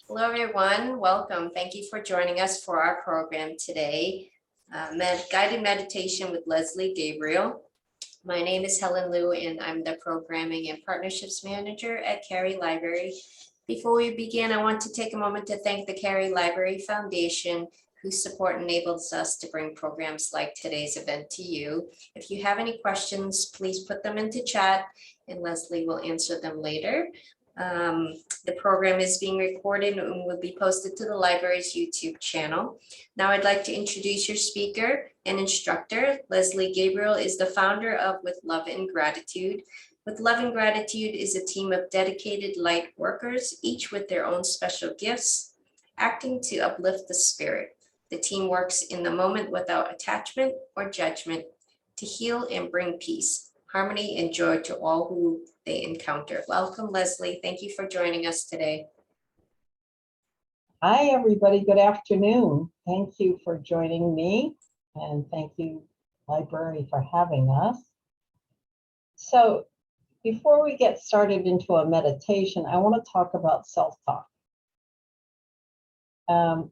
Hello, everyone. Welcome. Thank you for joining us for our program today, Guided Meditation with Leslie Gabriel. My name is Helen Liu, and I'm the Programming and Partnerships Manager at Cary Library. Before we begin, I want to take a moment to thank the Cary Library Foundation, whose support enables us to bring programs like today's event to you. If you have any questions, please put them into chat, and Leslie will answer them later. The program is being recorded and will be posted to the library's YouTube channel. Now I'd like to introduce your speaker and instructor. Leslie Gabriel is the founder of With Love and Gratitude. With Love and Gratitude is a team of dedicated light workers, each with their own special gifts, acting to uplift the spirit. The team works in the moment without attachment or judgment to heal and bring peace, harmony, and joy to all who they encounter. Welcome, Leslie. Thank you for joining us today. Hi, everybody. Good afternoon. Thank you for joining me, and thank you, Library, for having us. So before we get started into a meditation, I want to talk about self-talk.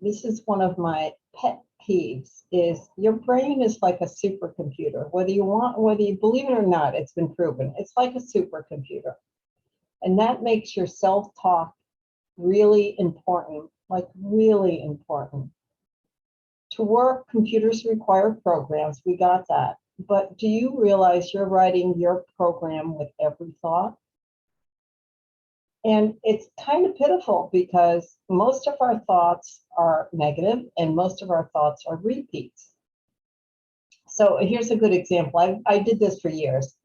This is one of my pet peeves, is your brain is like a supercomputer. Whether you believe it or not, it's been proven. It's like a supercomputer. And that makes your self-talk really important, like really important. To work, computers require programs. We got that. But do you realize you're writing your program with every thought? And it's kind of pitiful because most of our thoughts are negative and most of our thoughts are repeats. So here's a good example. I did this for years.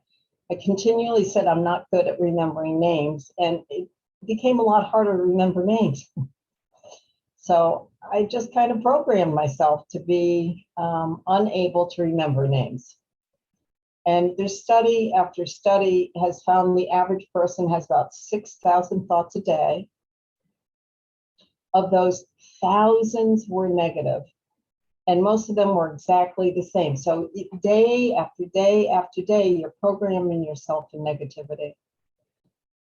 I continually said I'm not good at remembering names, and it became a lot harder to remember names. So I just kind of programmed myself to be unable to remember names. And there's study after study has found the average person has about 6,000 thoughts a day. Of those, thousands were negative, and most of them were exactly the same. So day after day after day, you're programming yourself in negativity.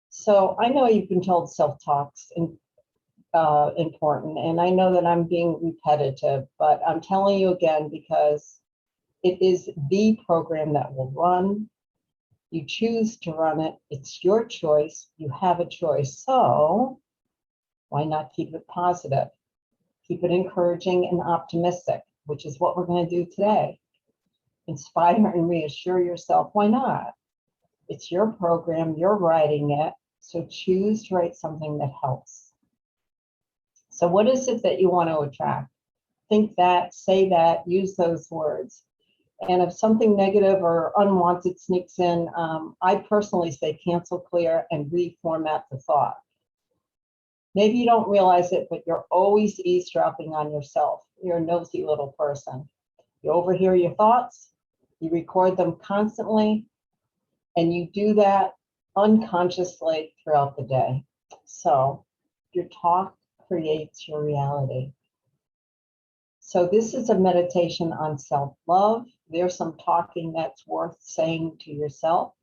So I know you've been told self-talk's important, and I know that I'm being repetitive, but I'm telling you again because it is the program that will run. You choose to run it. It's your choice. You have a choice. So why not keep it positive? Keep it encouraging and optimistic, which is what we're going to do today. Inspire and reassure yourself. Why not? It's your program. You're writing it. So choose to write something that helps. So what is it that you want to attract? Think that, say that, use those words. And if something negative or unwanted sneaks in, I personally say cancel, clear, and reformat the thought. Maybe you don't realize it, but you're always eavesdropping on yourself. You're a nosy little person. You overhear your thoughts, you record them constantly, and you do that unconsciously throughout the day. So your talk creates your reality. So this is a meditation on self-love. There's some talking that's worth saying to yourself.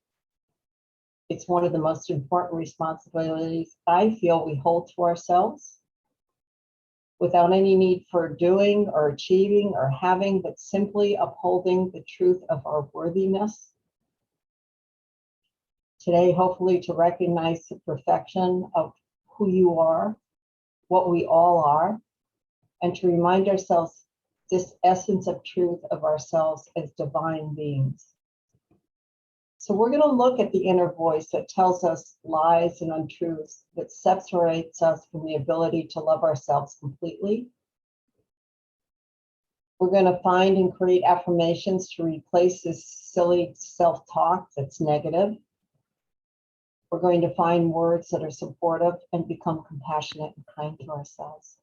It's one of the most important responsibilities I feel we hold to ourselves without any need for doing or achieving or having, but simply upholding the truth of our worthiness. Today, hopefully, to recognize the perfection of who you are, what we all are, and to remind ourselves this essence of truth of ourselves as divine beings. So we're going to look at the inner voice that tells us lies and untruths, that separates us from the ability to love ourselves completely. We're going to find and create affirmations to replace this silly self-talk that's negative. We're going to find words that are supportive and become compassionate and kind to ourselves.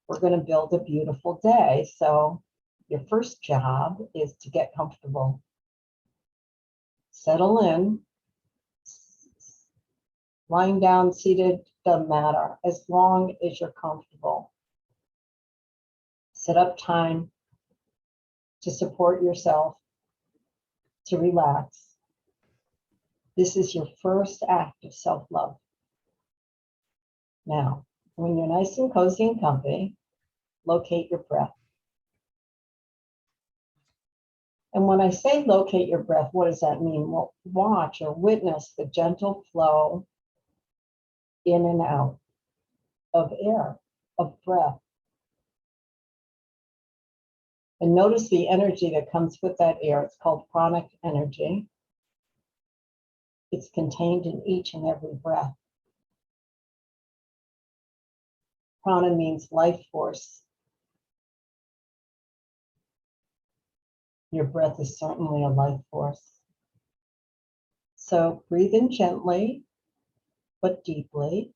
We're going to build a beautiful day. So your first job is to get comfortable. Settle in. Lying down, seated, doesn't matter, as long as you're comfortable. Set up time to support yourself, to relax. This is your first act of self-love. Now, When you're nice and cozy and comfy, locate your breath. And when I say locate your breath, what does that mean? Well, watch or witness the gentle flow in and out of air, of breath. And notice the energy that comes with that air. It's called pranic energy. It's contained in each and every breath. Prana means life force. Your breath is certainly a life force. So breathe in gently, but deeply.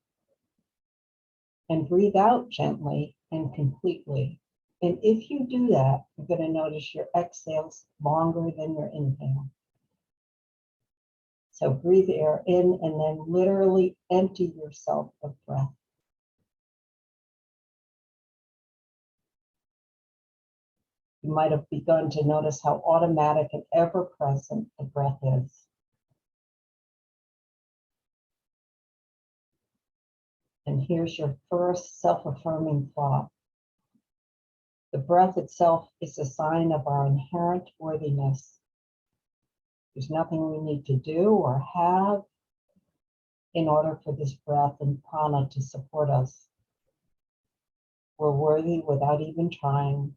And breathe out gently and completely. And if you do that, you're going to notice your exhales longer than your inhale. So breathe air in and then literally empty yourself of breath. You might have begun to notice how automatic and ever-present the breath is. And here's your first self-affirming thought. The breath itself is a sign of our inherent worthiness. There's nothing we need to do or have in order for this breath and prana to support us. We're worthy without even trying,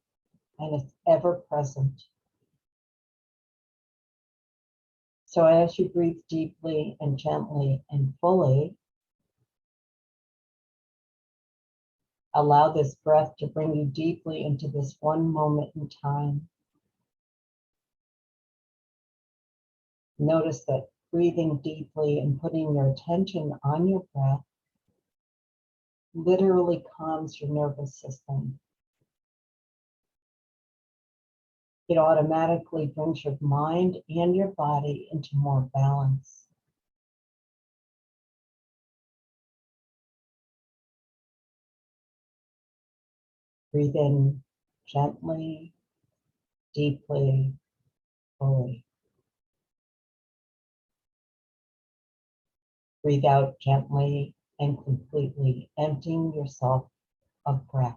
and it's ever present. So as you breathe deeply and gently and fully, allow this breath to bring you deeply into this one moment in time. Notice that breathing deeply and putting your attention on your breath literally calms your nervous system. It automatically brings your mind and your body into more balance. Breathe in gently, deeply, fully. Breathe out gently and completely, emptying yourself of breath.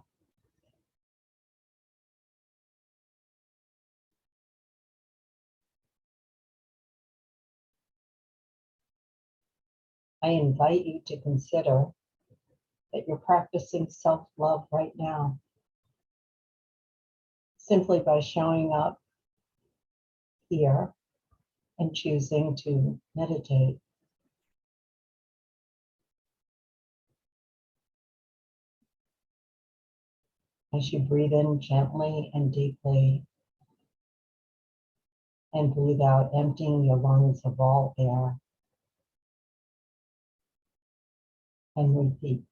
I invite you to consider that you're practicing self-love right now, simply by showing up here and choosing to meditate. As you breathe in gently and deeply, and breathe out, emptying your lungs of all air, and repeat.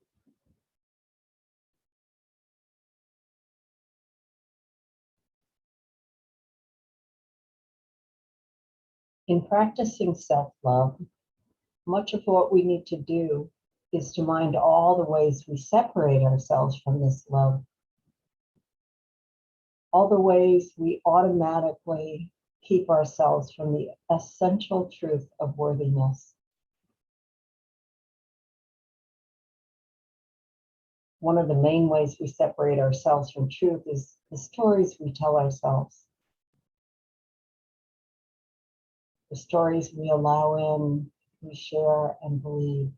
In practicing self-love, much of what we need to do is to mind all the ways we separate ourselves from this love, all the ways we automatically keep ourselves from the essential truth of worthiness. One of the main ways we separate ourselves from truth is the stories we tell ourselves, the stories we allow in, we share and believe.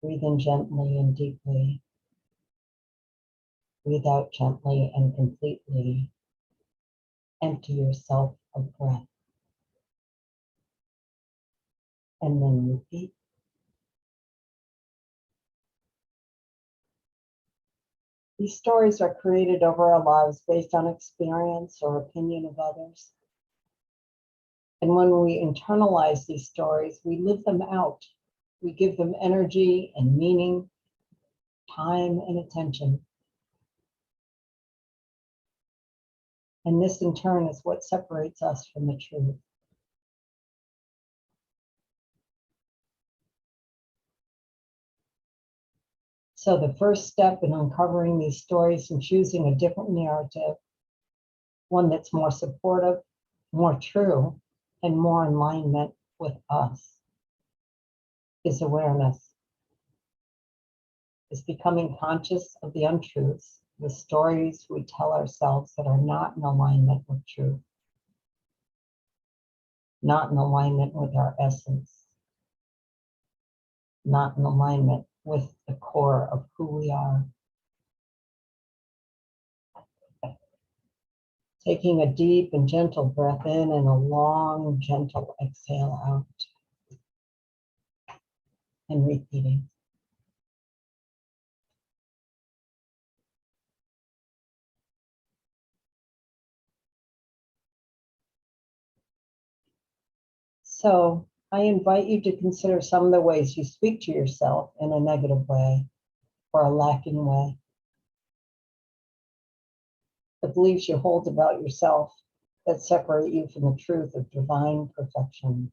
Breathe in gently and deeply. Breathe out gently and completely. Empty yourself of breath. And then repeat. These stories are created over our lives based on experience or opinion of others. And when we internalize these stories, we live them out. We give them energy and meaning, time and attention. And this in turn is what separates us from the truth. So the first step in uncovering these stories and choosing a different narrative, one that's more supportive, more true, and more in alignment with us, is awareness. is becoming conscious of the untruths, the stories we tell ourselves that are not in alignment with truth, not in alignment with our essence, not in alignment with the core of who we are. Taking a deep and gentle breath in and a long, gentle exhale out. And repeating. So I invite you to consider some of the ways you speak to yourself in a negative way or a lacking way. The beliefs you hold about yourself that separate you from the truth of divine perfection.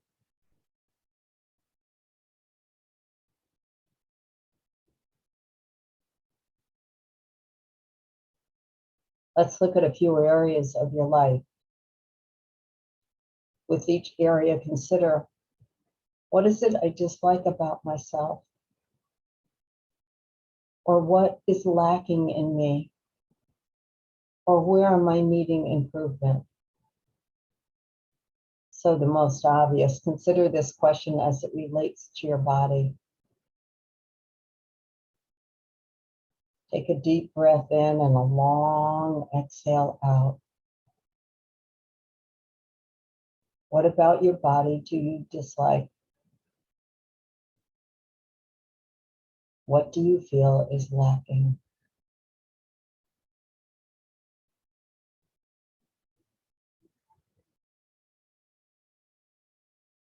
Let's look at a few areas of your life. With each area, consider, what is it I dislike about myself? Or what is lacking in me? Or where am I needing improvement? So the most obvious, consider this question as it relates to your body. Take a deep breath in and a long exhale out. What about your body do you dislike? What do you feel is lacking?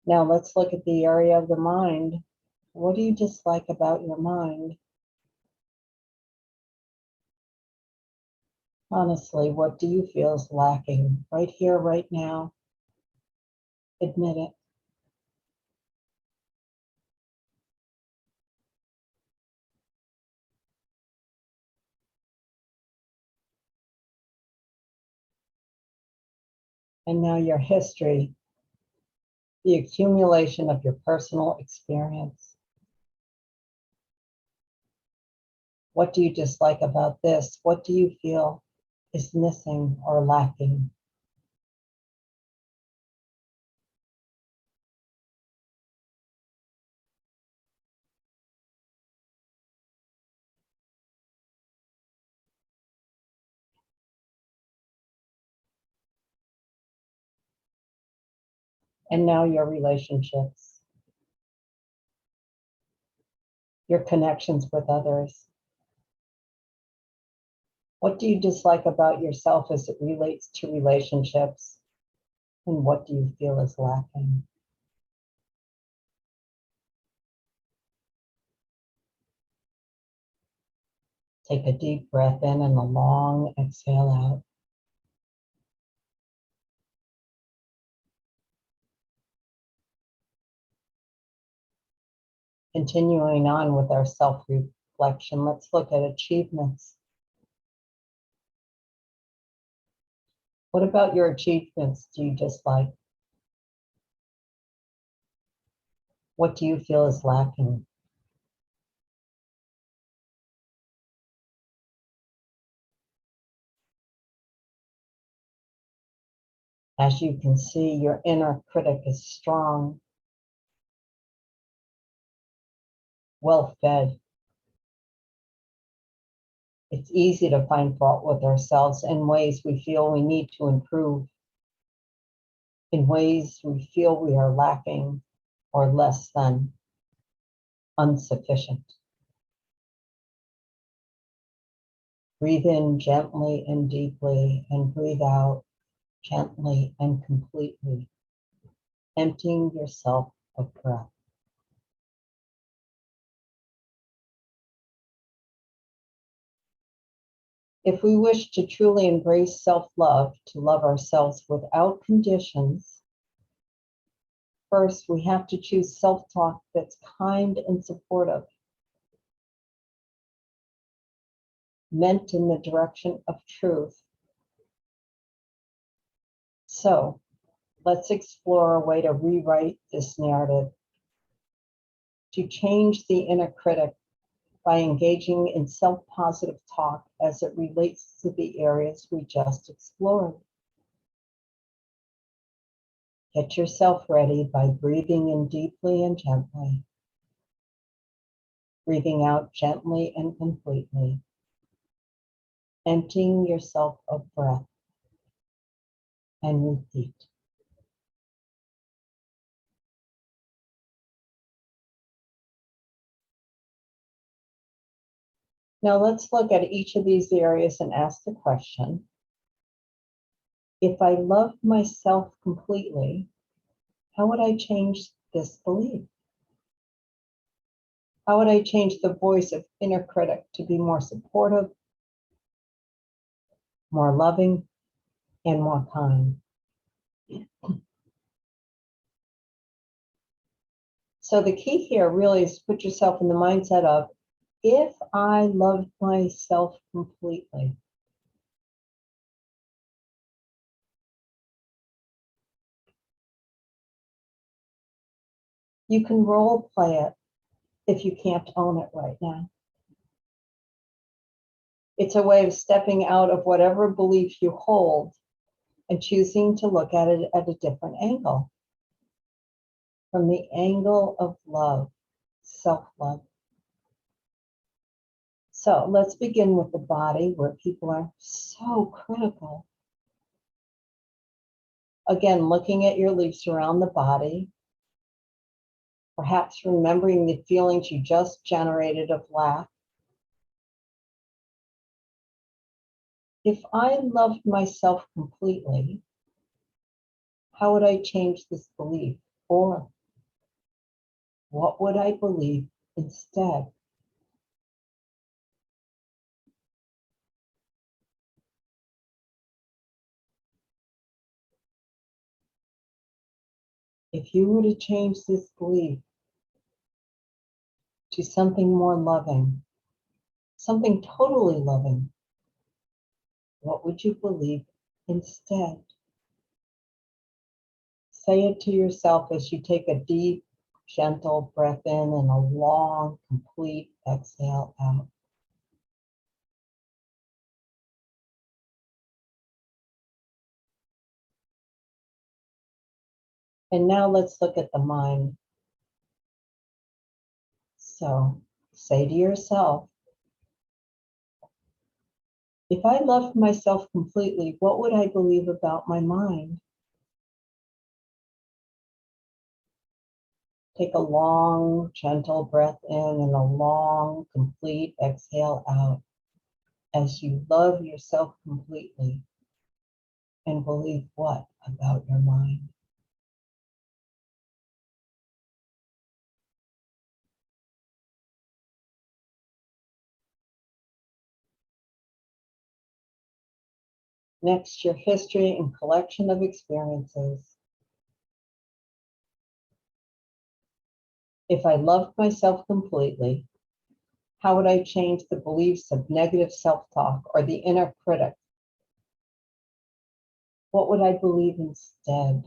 Now let's look at the area of the mind. What do you dislike about your mind? Honestly, what do you feel is lacking right here, right now? Admit it. And now your history, the accumulation of your personal experience. What do you dislike about this? What do you feel is missing or lacking? And now your relationships, your connections with others. What do you dislike about yourself as it relates to relationships? And what do you feel is lacking? Take a deep breath in and a long exhale out. Continuing on with our self-reflection, let's look at achievements. What about your achievements do you dislike? What do you feel is lacking? As you can see, your inner critic is strong, well-fed. It's easy to find fault with ourselves in ways we feel we need to improve, in ways we feel we are lacking or less than, insufficient. Breathe in gently and deeply and breathe out gently and completely, emptying yourself of breath. If we wish to truly embrace self-love, to love ourselves without conditions, first we have to choose self-talk that's kind and supportive, meant in the direction of truth. So let's explore a way to rewrite this narrative, to change the inner critic by engaging in self-positive talk as it relates to the areas we just explored. Get yourself ready by breathing in deeply and gently, breathing out gently and completely, emptying yourself of breath, and repeat. Now let's look at each of these areas and ask the question, if I loved myself completely, how would I change this belief? How would I change the voice of inner critic to be more supportive, more loving, and more kind? So the key here really is to put yourself in the mindset of, if I loved myself completely, you can role play it if you can't own it right now. It's a way of stepping out of whatever belief you hold and choosing to look at it at a different angle, from the angle of love, self-love. So let's begin with the body, where people are so critical. Again, looking at your leaves around the body, perhaps remembering the feelings you just generated of lack. If I loved myself completely, how would I change this belief? Or what would I believe instead? If you were to change this belief to something more loving, something totally loving, what would you believe instead? Say it to yourself as you take a deep, gentle breath in and a long, complete exhale out. And now let's look at the mind. So say to yourself, if I loved myself completely, what would I believe about my mind? Take a long, gentle breath in and a long, complete exhale out as you love yourself completely and believe what about your mind? Next, your history and collection of experiences. If I loved myself completely, how would I change the beliefs of negative self-talk or the inner critic? What would I believe instead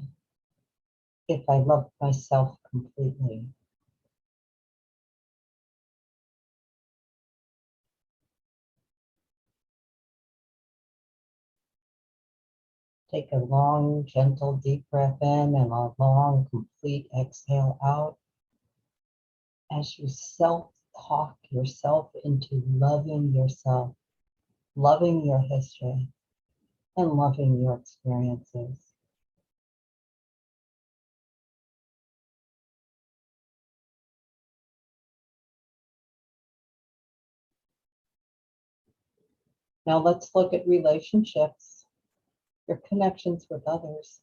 if I loved myself completely? Take a long, gentle, deep breath in and a long, complete exhale out as you self-talk yourself into loving yourself, loving your history, and loving your experiences. Now let's look at relationships, your connections with others.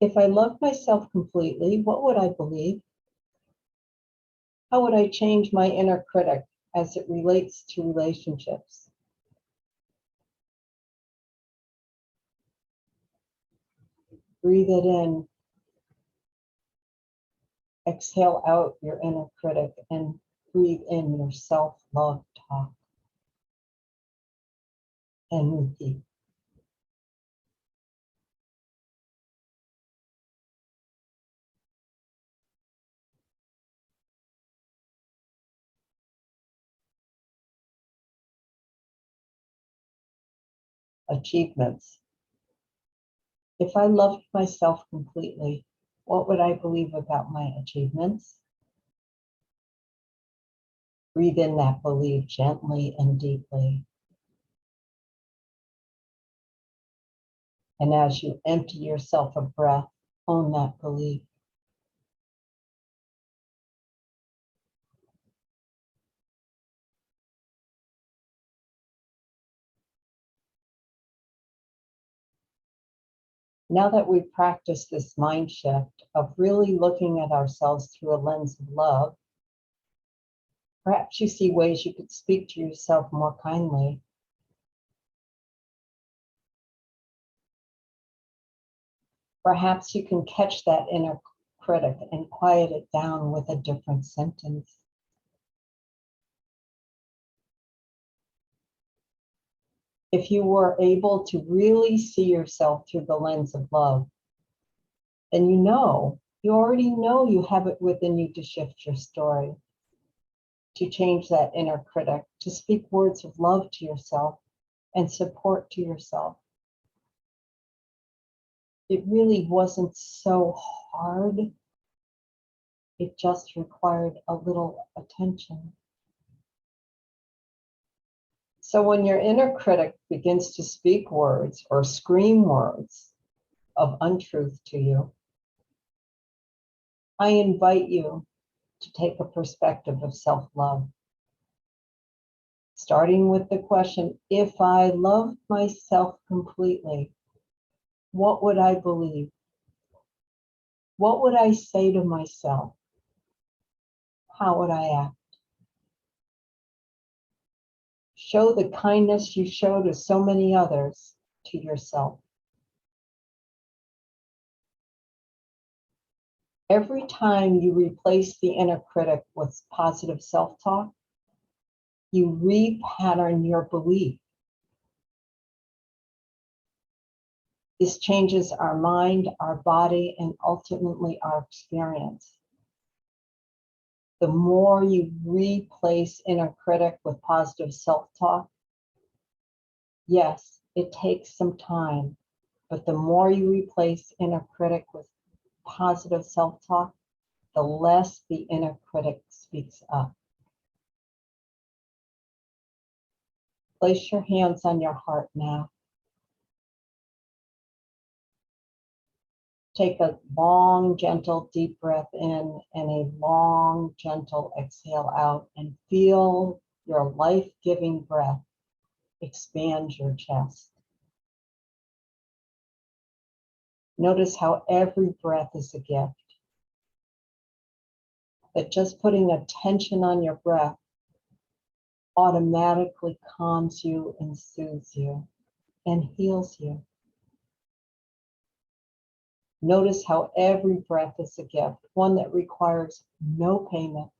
If I loved myself completely, what would I believe? How would I change my inner critic as it relates to relationships? Breathe it in. Exhale out your inner critic and breathe in your self-love talk. And repeat. achievements. If I loved myself completely, what would I believe about my achievements? Breathe in that belief gently and deeply. And as you empty yourself of breath, own that belief. Now that we've practiced this mind shift of really looking at ourselves through a lens of love, perhaps you see ways you could speak to yourself more kindly. Perhaps you can catch that inner critic and quiet it down with a different sentence. If you were able to really see yourself through the lens of love, then you already know you have it within you to shift your story, to change that inner critic, to speak words of love to yourself and support to yourself. It really wasn't so hard. It just required a little attention. So when your inner critic begins to speak words or scream words of untruth to you, I invite you to take a perspective of self-love. Starting with the question, if I loved myself completely, what would I believe? What would I say to myself? How would I act? Show the kindness you show to so many others to yourself. Every time you replace the inner critic with positive self-talk, you repattern your belief. This changes our mind, our body, and ultimately our experience. The more you replace inner critic with positive self-talk, yes, it takes some time, but the more you replace inner critic with positive self-talk, the less the inner critic speaks up. Place your hands on your heart now. Take a long, gentle, deep breath in and a long, gentle exhale out, and feel your life-giving breath expand your chest. Notice how every breath is a gift. That just putting attention on your breath automatically calms you and soothes you and heals you. Notice how every breath is a gift, one that requires no payment.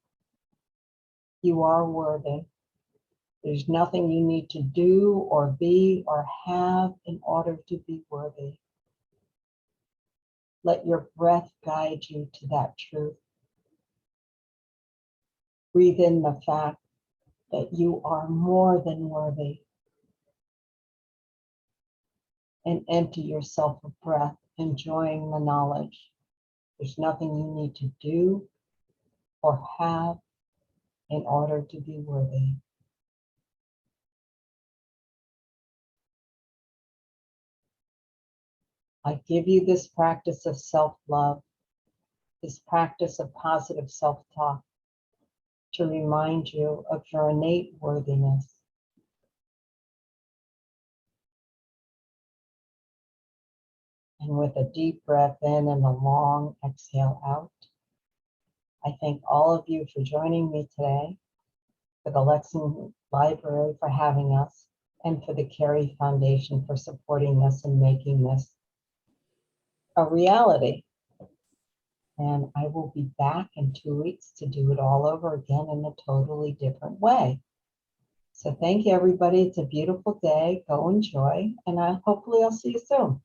You are worthy. There's nothing you need to do or be or have in order to be worthy. Let your breath guide you to that truth. Breathe in the fact that you are more than worthy. And empty yourself of breath, enjoying the knowledge. There's nothing you need to do or have in order to be worthy. I give you this practice of self-love, this practice of positive self-talk, to remind you of your innate worthiness. And with a deep breath in and a long exhale out, I thank all of you for joining me today, for the Lexington Library for having us, and for the Carey Foundation for supporting us and making this a reality. And I will be back in 2 weeks to do it all over again in a totally different way. So thank you, everybody. It's a beautiful day. Go enjoy, and hopefully I'll see you soon.